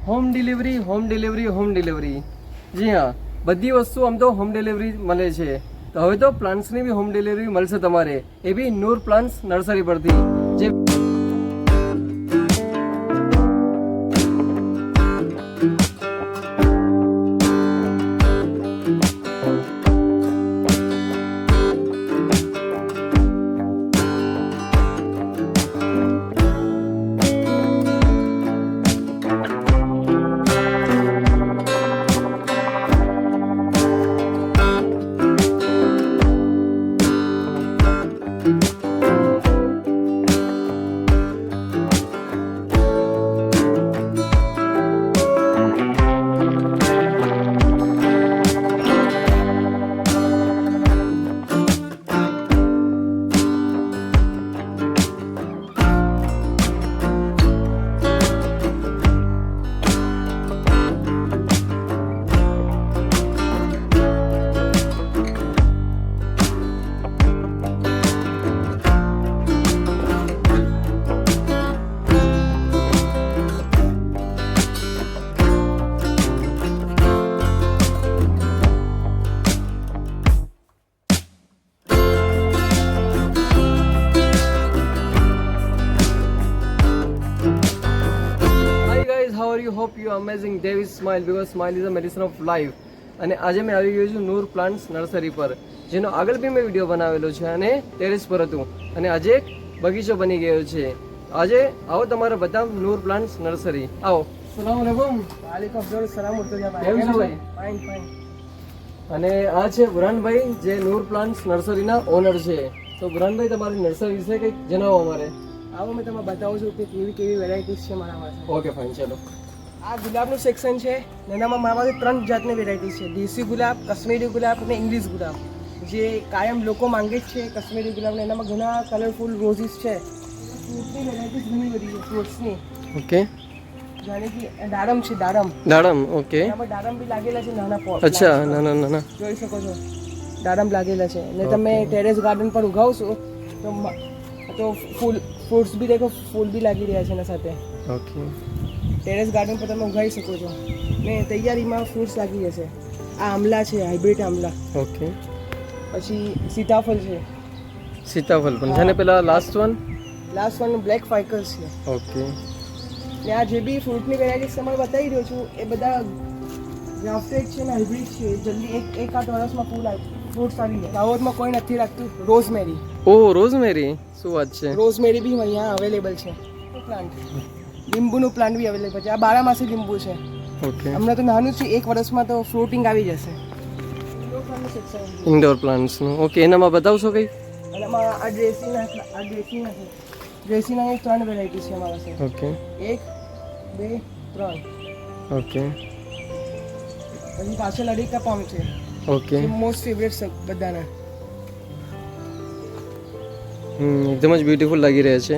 Home delivery. જી હા, બધી વસ્તુ આમ તો હોમ ડિલિવરી મળે છે. તો હવે તો પ્લાન્ટ્સની બી હોમ ડિલિવરી મળશે તમારે, એ બી નૂર પ્લાન્ટ્સ નર્સરી પરથી. જે how are you? Hope you are amazing. David Smile, because smile is a medicine of life. અને આજે મેં આવી ગયો છું નૂર પ્લાન્ટ્સ નર્સરી પર, જેનો આગળ બી મેં વિડીયો બનાવેલો છે અને ટેરેસ પર હતું, અને આજે એક બગીચો બની ગયો છે. આજે આવો તમારે બતાવ નૂર પ્લાન્ટ્સ નર્સરી. આવો. સલામ અલૈકુમ. વાલેકુમ સલામ. કેમ છો ભાઈ? Fine fine. અને આ છે બુરહાનભાઈ, જે નૂર પ્લાન્ટ્સ નર્સરીના ઓનર છે. તો બુરહાનભાઈ, તમારી નર્સરી વિશે કંઈક જણાવો અમારે. આવો મેં તમને બતાવું છું કે કેવી કેવી વેરાયટીઝ છે મારા પાસે. ઓકે ફાઇન, ચલો. આ ગુલાબનું સેક્શન છે. એનામાં મારા પાસે 3 જાતની વેરાયટી છે: દેશી ગુલાબ, કાશ્મીરી ગુલાબ અને ઇંગ્લિશ ગુલાબ. જે કાયમ લોકો માંગે જ છે કાશ્મીરી ગુલાબને. એનામાં ઘણા કલરફુલ રોઝીસ છે. ફ્રૂટની વેરાયટીઝ ઘણી બધી છે ફ્રૂટ્સની. ઓકે. જાણે કે દાડમ છે, દાડમ. ઓકે. એનામાં દાડમ બી લાગેલા છે, નાના પોટ. અચ્છા, નાના જોઈ શકો છો, દાડમ લાગેલા છે. અને તમે ટેરેસ ગાર્ડન પર ઉગાવશો તો ફ્રૂટ્સ બી દેખો, ફૂલ બી લાગી રહ્યા છે એના સાથે. ઓકે. ટેરેસ ગાર્ડન પર તમે ઉગાવી શકો છો ને તૈયારીમાં ફ્રૂટ્સ લાગી જશે. આ આમલા છે, હાઇબ્રિડ આમલા. ઓકે. પછી સીતાફળ છે. સીતાફળ પણ છે ને. પેલા લાસ્ટ વન બ્લેક ફાઇકસ છે. ઓકે. ને આ જે બી ફ્રૂટની વેરાયટીઝ તમને બતાવી રહ્યો છું એ બધા ગ્રાફ્ટેડ છે ને હાઇબ્રિડ છે. જલ્દી એક આઠ વર્ષમાં ફ્રૂટ્સ આવી જાય. દાહોદમાં કોઈ નથી રાખતું રોઝમેરી. ઓહ, રોઝમેરી, શું વાત છે. રોઝમેરી બી અહીંયા અવેલેબલ છે. પ્લાન્ટ લીંબુનું પ્લાન્ટ બી અવેલેબલ છે. આ 12 માસી લીંબુ છે. ઓકે. હમણાં તો નાનું છે, 1 વર્ષમાં તો ફ્રૂટિંગ આવી જશે. ઇન્ડોર પ્લાન્ટ્સનું. ઓકે, એનામાં બતાવશો કંઈ? એનામાં આ ડ્રેસીના છે. ડ્રેસીના 3 વેરાયટી છે અમારા પાસે. ઓકે. 1 2 3. ઓકે. પછી પાછળ અડીકા પામ છે. ઓકે. મોસ્ટ ફેવરેટ છે બધાના. એકદમ જ બ્યુટીફુલ લાગી રહ્યા છે.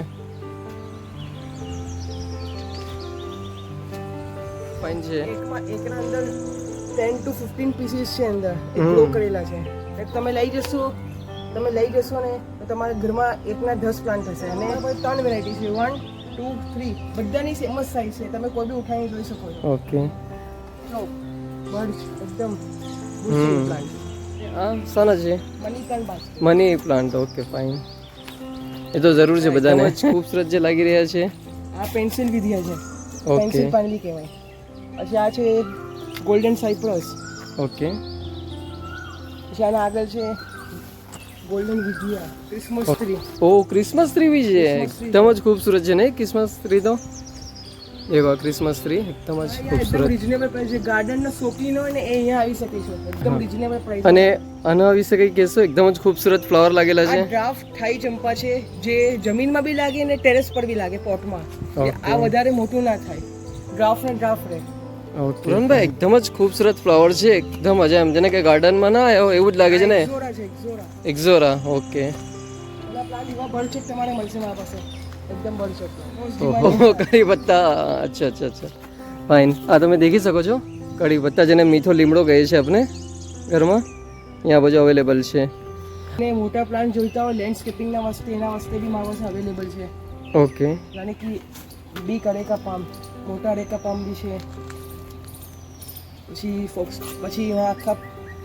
ફાઇન છે. એકના અંદર 10 to 15 પીસીસ છે અંદર. એ ગ્રો કરેલા છે. એટલે તમે લઈ જશો ને તો તમારા ઘરમાં એકના 10 પ્લાન્ટ હશે. અને 3 વેરાયટી છે, 1 2 3. બધાની સેમ જ સાઈઝ છે. તમે કોઈ બી ઉઠાવીને જોઈ શકો છો. ઓકે. જો બર્ડ્સ એકદમ બુશી પ્લાન્ટ. આ સાના છે? Money plant basket. Money plant. Okay fine. એ તો જરૂર છે બધાને. ખૂબસૂરત જે લાગી રહ્યા છે. આ પેન્સિલ વિધિયા છે. ઓકે. પેન્સિલ પાનલી કહેવાય. પછી આ છે ગોલ્ડન સાયપ્રસ. ઓકે. પછી આના આગળ છે ગોલ્ડન વિધિયા, ક્રિસમસ ટ્રી. ઓ, ક્રિસમસ ટ્રી બી છે. એકદમ જ ખૂબસૂરત છે ને ક્રિસમસ ટ્રી તો. એવા ક્રિસમસ ટ્રી એકદમ જ ખૂબસૂરત. રીઝનેબલ પ્રાઇસ છે. ગાર્ડનનો શોખીન હોય ને એ અહીંયા આવી શકે છે. એકદમ રીઝનેબલ પ્રાઇસ. અને આના વિશે કંઈ કહેશો? એકદમ જ ખૂબસૂરત ફ્લાવર લાગેલા છે. આ ડ્રાફ્ટ થાઈ ચંપા છે, જે જમીનમાં બી લાગે ને ટેરેસ પર બી લાગે, પોટમાં. આ વધારે મોટું ના થાય. ડ્રાફ્ટ રહે. ઓકે. પુરનભાઈ, એકદમ જ ખૂબસૂરત ફ્લાવર છે. એકદમ મજા એમ, જેને કે ગાર્ડનમાં ના આવ્યો એવું જ લાગે છે ને. એક્ઝોરા. ઓકે. ઓલા પ્લાન્ટ એવા બળચક તમારે મળશે મારા પાસે. એકદમ બળચક. ઓહો, કડી પત્તા. અચ્છા. ફાઇન. આ તમે દેખી શકો છો, કડી પત્તા, જેને મીઠો લીમડો કહે છે આપણે ઘરમાં. અહીંયા બધું અવેલેબલ છે. ને મોટા પ્લાન્ટ જોઈતા હોય લેન્ડસ્કેપિંગના વાસ્તે, એના વાસ્તે બી મારા પાસે અવેલેબલ છે. ઓકે. જાણે કે બી કરેકા પામ, મોટા રેકા પામ બી છે, પછી પછી એવા આખા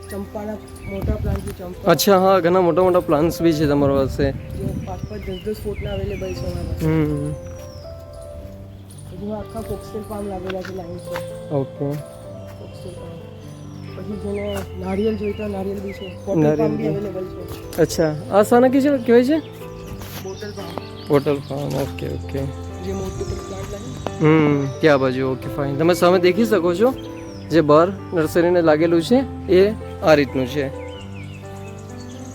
ચંપાના મોટા પ્લાન્ટ છે. ચંપા અચ્છા, હા, ઘણા મોટા મોટા પ્લાન્ટ્સ બી છે તમારી પાસે. જે 5-5, 10-10 ફૂટના અવેલેબલ છે અમારા પાસે. પછી આખા કોક્સટેલ પામ લાગેલા છે લાઈન પર. ઓકે. કોક્સટેલ પામ. પછી જેને નારિયેલ જોઈતા નારિયેલ બી છે. બોટલ પામ બી અવેલેબલ છે. અચ્છા, આ શાના કી છે કહેવાય છે? Bottle palm. Bottle palm. Okay okay. જે મોટું પ્લાન્ટ લાગે. ત્યાં બાજુ. Okay fine. તમે સામે દેખી શકો છો જે બહાર નર્સરીને લાગેલું છે એ આ રીતનું છે.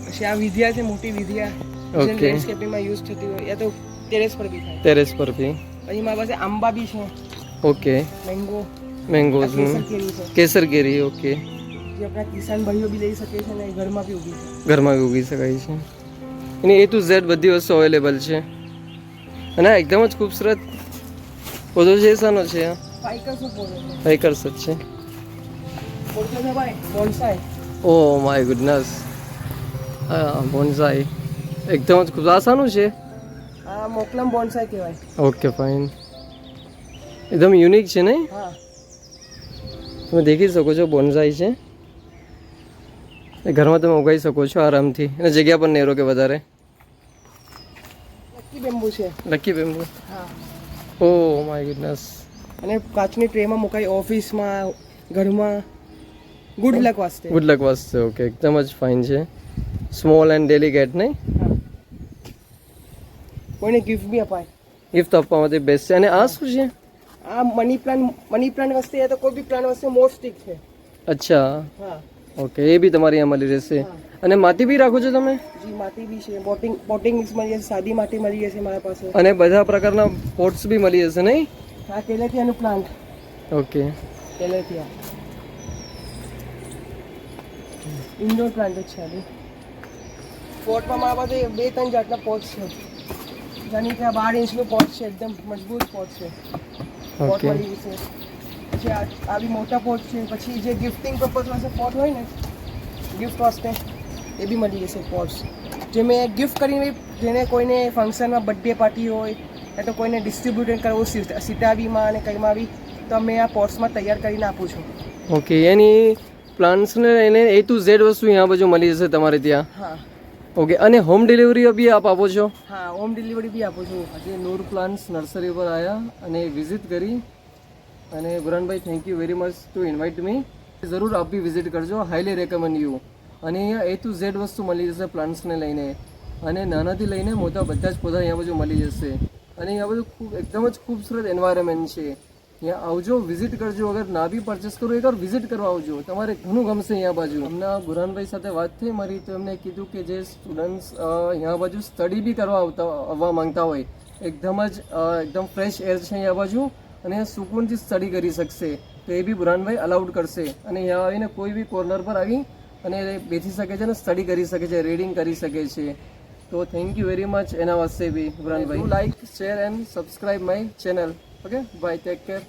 પછી આ વિધિયા છે, મોટી વિધિયા. ઓકે. લેન્ડસ્કેપિંગમાં યુઝ થતી હોય, યા તો ટેરેસ પર બી થાય. ટેરેસ પર બી. પછી મારી પાસે આંબા બી છે, ઓકે. Mango, mangoes. કેસર કેરી છે, કેસર કેરી. ઓકે. જે આપણા કિસાન ભાઈઓ બી લઈ શકે છે ને ઘરમાં બી ઉગી છે. ઘરમાં બી ઉગી શકાય છે. એની A to Z બધી વસ્તુ અવેલેબલ છે. અને આ એકદમ જ ખૂબસૂરત પૌધો છે. શાનો છે? ફાઇકસનો પૌધો છે. ફાઇકસ જ છે. પૌધો છે ભાઈ બોન્સાઈ. O my goodness. હા, બોન્સાઈ એકદમ જ ખૂબ. આ શાનું છે? આ મોકલમ બોન્સાઈ કહેવાય. Okay fine. એકદમ યુનિક છે નહીં? હા. તમે દેખી શકો છો બોન્સાઈ છે. એ ઘરમાં તમે ઉગાઈ શકો છો આરામથી. અને જગ્યા પણ નહીં રોકે વધારે. લકી બેમ્બુ છે. Lucky bamboo. હા. Oh my goodness. અને કાચની ટ્રેમાં મુકાઈ ઓફિસમાં, ઘરમાં. ગુડ લક વાસ્તે. ગુડ લક વાસ્તે. ઓકે, એકદમ જ ફાઇન છે. સ્મોલ એન્ડ ડેલિકેટ નહીં? હા. કોઈને ગિફ્ટ બી અપાય. ગિફ્ટ આપવા માટે બેસ્ટ છે. અને આ શું છે? આ મની પ્લાન્ટ વસ્તુ યા તો કોઈ બી પ્લાન્ટ વસ્તુ મોસ્ટિક છે. અચ્છા. હા. ઓકે, એ બી તમારી અહીંયા મળી રહેશે. હા. અને માટી બી રાખો છો તમે? જી, માટી બી છે. પોટિંગ મિક્સ મળી જશે, સાદી માટી મળી જશે મારા પાસે. અને બધા પ્રકારના પોટ્સ બી મળી જશે નહીં? આ કેલેથિયાનું પ્લાન્ટ. ઓકે. કેલેથિયા ઇન્ડોર પ્લાન્ટ જ છે. પોટમાં મારા પાસે 2-3 જાતના પોટ છે. જાની કે 12 ઇંચનું પોટ છે, એકદમ મજબૂત પોટ છે. Pot okay. મળી જશે. પછી આ બી મોટા પોટ છે. પછી જે ગિફ્ટિંગ પર્પઝ વાળા પોટ હોય ને, ગિફ્ટ વાસ્તે, એ બી મળી જશે પોટ્સ. જે મેં ગિફ્ટ કરીને, જેને કોઈને ફંક્શનમાં બર્થડે પાર્ટી હોય યા તો કોઈને ડિસ્ટ્રીબ્યુટ કરવું સીતાબીમાં અને કંઈમાં બી, તો અમે આ પોટ્સમાં તૈયાર કરીને આપું છું. ઓકે, એની પ્લાન્ટ્સને એને A to Z વસ્તુ અહીંયા બાજુ મળી જશે તમારે ત્યાં. હા. ઓકે. અને હોમ ડિલિવરી બી આપ આપો છો? હા, હોમ ડિલિવરી બી આપું છું. આજે નૂર પ્લાન્ટ્સ નર્સરી પર આવ્યા અને વિઝિટ કરી. અને Buranbhai, thank you very much to invite me. જરૂર આપ બી વિઝિટ કરજો. Highly recommend you. અને અહીંયા A to Z વસ્તુ મળી જશે પ્લાન્ટ્સને લઈને. અને નાનાથી લઈને મોટા બધા જ પૌધા અહીંયા બાજુ મળી જશે. અને અહીંયા બધું ખૂબ એકદમ જ ખૂબસૂરત એન્વાયરમેન્ટ છે. અહીંયા આવજો, વિઝિટ કરજો. અગર ના બી પરચેસ કરો, એકવાર વિઝિટ કરવા આવજો, તમારે ઘણું ગમશે અહીંયા બાજુ. હમણાં બુરાનભાઈ સાથે વાત થઈ મારી, તો એમને કીધું કે જે સ્ટુડન્ટ્સ અહીંયા બાજુ સ્ટડી બી કરવા આવવા માંગતા હોય, એકદમ ફ્રેશ એર છે અહીંયા બાજુ અને સુકૂનથી સ્ટડી કરી શકશે, તો એ બી બુરાનભાઈ અલાઉડ કરશે. અને અહીંયા આવીને કોઈ બી કોર્નર પર આવી અને બેસી શકે છે અને સ્ટડી કરી શકે છે, રીડિંગ કરી શકે છે. તો થેન્ક યુ વેરી મચ એના વાસ્તે બી Buranbhai. Like, share and subscribe my channel. Okay, bye, take care.